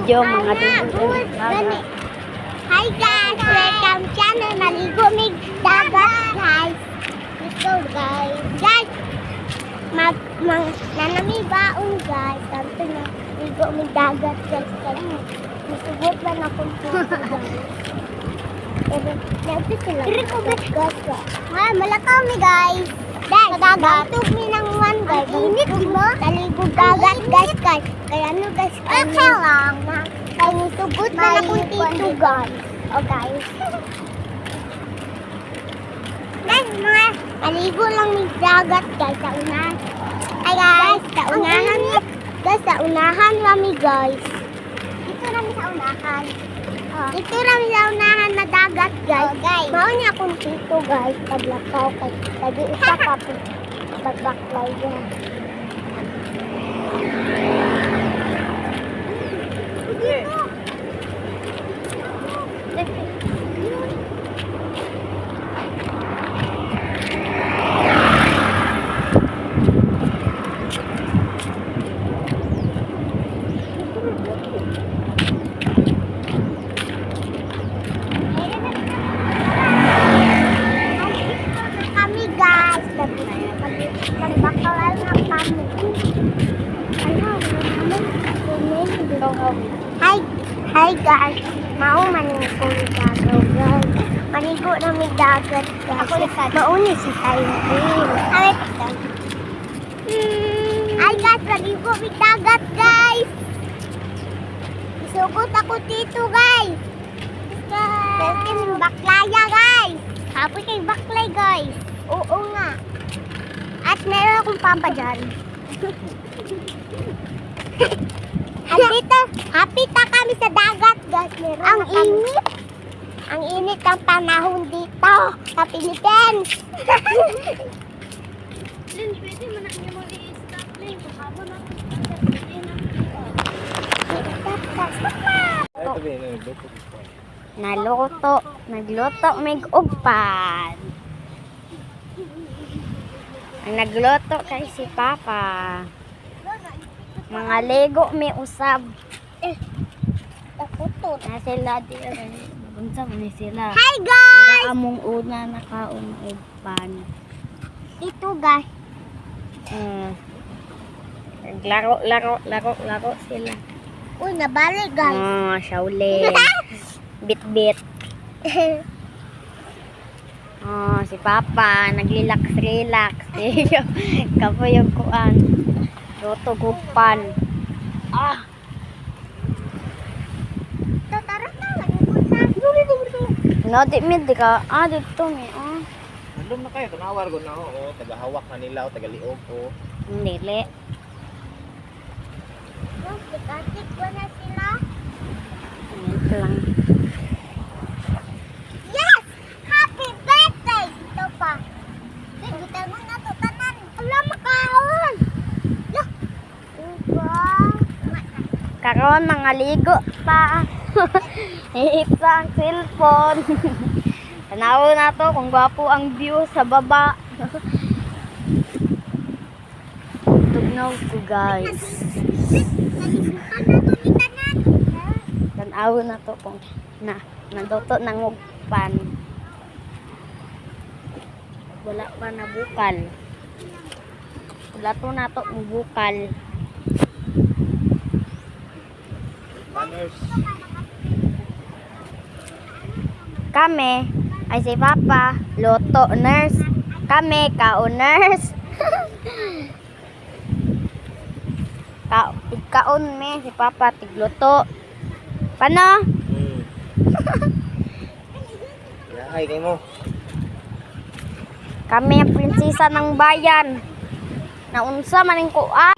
video mga dudong. Hi guys! Welcome channel! Maligo may dagat guys! Let's go guys! Guys! Nanami baong guys! Tanto na maligo may dagat guys! Masugot lang akong puso guys! Pero nagto sila guys! Malakaw mi guys! Guys! Nagtug mi ng one guys! Init mo! Taligog dagat guys guys! Kaya ano guys? Okay lang! Kaya nisugot na akong tito guys! O guys. Guys, mga maligo lang may dagat guys sa unahan. Hi guys, sa unahan. Guys, sa unahan kami guys. Dito kami sa unahan. Dito kami sa unahan na dagat guys. Mao niya akong tito guys. Paglakaw kay lagi isa pa po. Pagbaklay guys. Dito. Kami guys, nagbakalan na kami. Hi guys, mauman yung kulitagaw guys. Manigo na may dagat guys. Mauni si Tyler. Hi guys, manigo may dagat guys. Isugot ako dito guys. Kasi may baklaya guys. Happy kay baklay guys. Oo nga. At meron akong papa dyan. Happy ta kami sa dagat guys. Ang init. Ang init ng panahon dito sa Philippines. Lin, pwede mo na niyo mag-i-stop, Lin. Kasama na. Nagluto may ugpan. Ang nagluto kay si Papa. Mga Lego may usab. Takutot. Na sila di unsa man sila. Hi guys! Among una nakaon ugpan. Dito guys. Laro sila. Uy, nabalik guys. Oh, Shaolin. Bit-bit. Oh, si Papa naglilaks-relax. Kapo yung kuan. Luto gugpan. Ah. Tara na, nagpupunta. No, di mid ka. Ah, dito mi. Ah. Nandun na kayo, tunawar ko na ako. Tagahawak na nila, tagaliog ko. Nili. Sikatik ko na sila. Ito lang. Yes! Happy birthday! Ito pa. Kita mo na ito tanan. Wala makaon. Look. Diba? Karon mga ligo pa. Iisa ang cellphone. Tanaw na to kung gwapo ang view sa baba. Tugnaw ko guys. Tanaw na to kung naluto ng ugpan. Wala pa na bukal. Wala to na to ang bukal. Manners. Kami ay si Papa, luto nurse. Kami kauners. Tigkaon me si Papa tigluto. Paano? Yahay kayo mo. Kami ang prinsesa ng bayan. Naunsa maning kuan.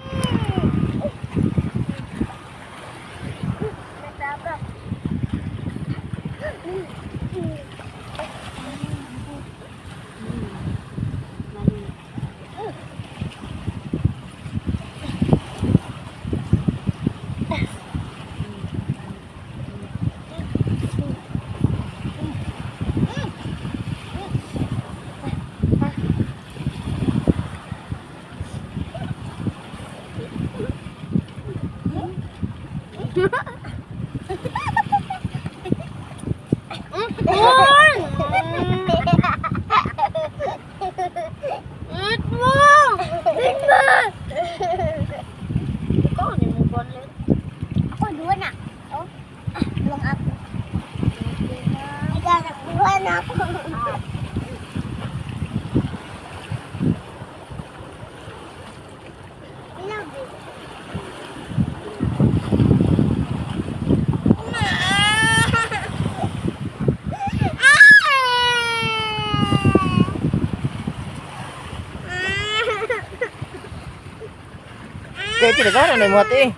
kay tinagaran na mo ate.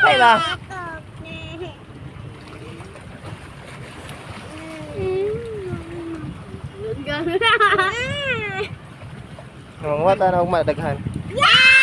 Ay ba? Yun ka. Ang wata na ugma daghan. Yeah!